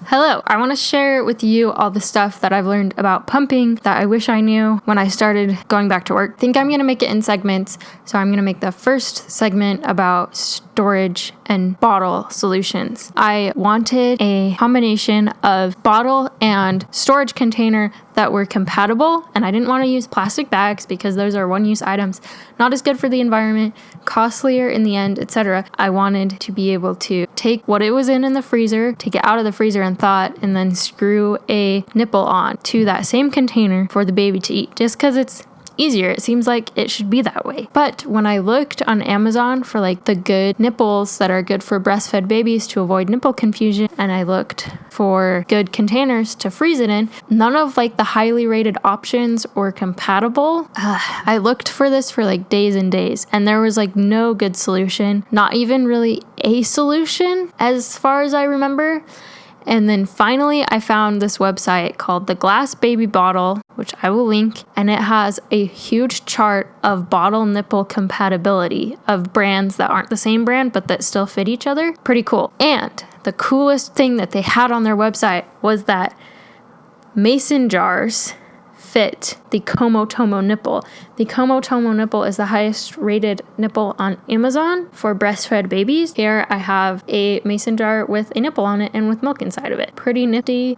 Hello, I want to share with you all the stuff that I've learned about pumping that I wish I knew when I started going back to work. I think I'm going to make it in segments. So I'm going to make the first segment about storage and bottle solutions. I wanted a combination of bottle and storage container that were compatible, and I didn't want to use plastic bags because those are one-use items, not as good for the environment, costlier in the end, etc. I wanted to be able to take what it was in the freezer, take it out of the freezer and thaw it, and then screw a nipple on to that same container for the baby to eat, just because it's easier. It seems like it should be that way. But when I looked on Amazon for like the good nipples that are good for breastfed babies to avoid nipple confusion, and I looked for good containers to freeze it in, none of like the highly rated options were compatible. I looked for this for like days and days, and there was like no good solution, not even really a solution as far as I remember. And then finally, I found this website called The Glass Baby Bottle, which I will link, and it has a huge chart of bottle nipple compatibility of brands that aren't the same brand, but that still fit each other. Pretty cool. And the coolest thing that they had on their website was that mason jars fit the Komotomo nipple. The Komotomo nipple is the highest rated nipple on Amazon for breastfed babies. Here I have a mason jar with a nipple on it and with milk inside of it. Pretty nifty.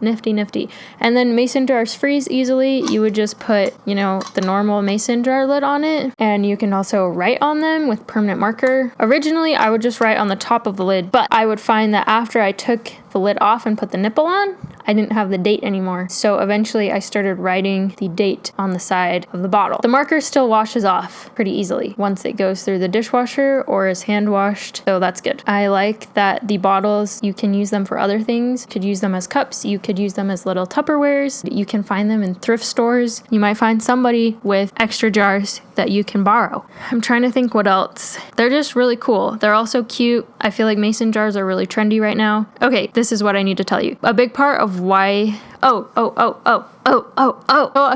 And then mason jars freeze easily. You would just put, the normal mason jar lid on it, and you can also write on them with permanent marker. Originally, I would just write on the top of the lid, but I would find that after I took the lid off and put the nipple on, I didn't have the date anymore. So eventually I started writing the date on the side of the bottle. The marker still washes off pretty easily once it goes through the dishwasher or is hand washed, so that's good. I like that the bottles, you can use them for other things. You could use them as cups, you could use them as little Tupperwares. You can find them in thrift stores. You might find somebody with extra jars that you can borrow. I'm trying to think what else. They're just really cool. They're also cute. I feel like mason jars are really trendy right now. Okay, this is what I need to tell you. A big part of why a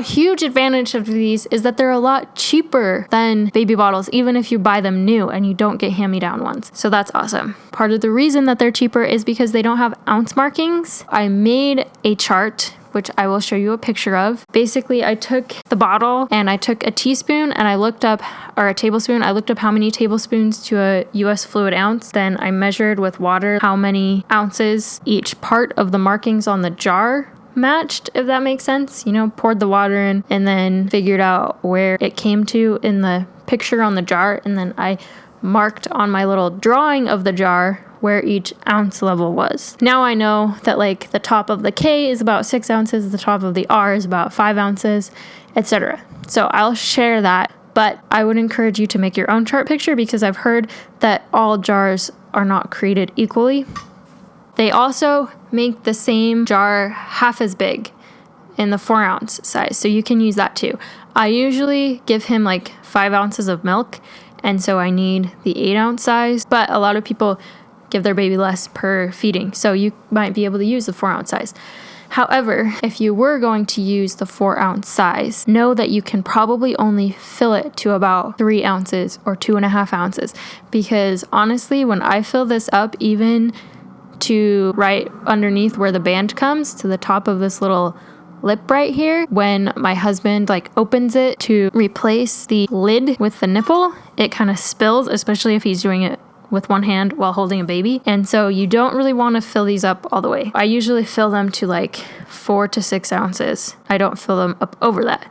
huge advantage of these is that they're a lot cheaper than baby bottles, even if you buy them new and you don't get hand-me-down ones. So that's awesome. Part of the reason that they're cheaper is because they don't have ounce markings. I made a chart, which I will show you a picture of. Basically, I took the bottle and I took a teaspoon and I looked up, or a tablespoon, I looked up how many tablespoons to a US fluid ounce. Then I measured with water how many ounces each part of the markings on the jar matched, if that makes sense. Poured the water in and then figured out where it came to in the picture on the jar. And then I marked on my little drawing of the jar where each ounce level was. Now I know that like the top of the K is about 6 ounces, the top of the R is about 5 ounces, etc. So I'll share that, but I would encourage you to make your own chart picture because I've heard that all jars are not created equally. They also make the same jar half as big in the 4 ounce size, so you can use that too. I usually give him like 5 ounces of milk, and so I need the 8 ounce size, but a lot of people give their baby less per feeding, so you might be able to use the 4 ounce size. However, if you were going to use the 4 ounce size, know that you can probably only fill it to about 3 ounces or 2.5 ounces, because honestly, when I fill this up, even to right underneath where the band comes to the top of this little lip right here, when my husband opens it to replace the lid with the nipple, it kind of spills, especially if he's doing it with one hand while holding a baby. And so you don't really want to fill these up all the way. I usually fill them to 4 to 6 ounces. I don't fill them up over that.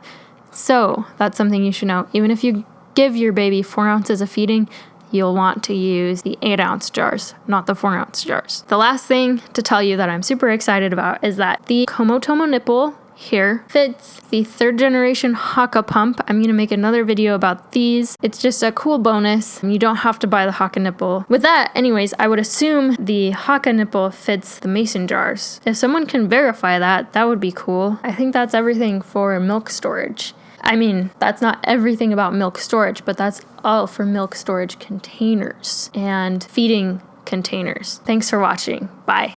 So that's something you should know. Even if you give your baby 4 ounces of feeding, you'll want to use the 8 ounce jars, not the 4 ounce jars. The last thing to tell you that I'm super excited about is that the Komotomo nipple here fits the 3rd generation Haka pump. I'm going to make another video about these. It's just a cool bonus. You don't have to buy the Haka nipple. With that, anyways, I would assume the Haka nipple fits the mason jars. If someone can verify that, that would be cool. I think that's everything for milk storage. I mean, that's not everything about milk storage, but that's all for milk storage containers and feeding containers. Thanks for watching. Bye.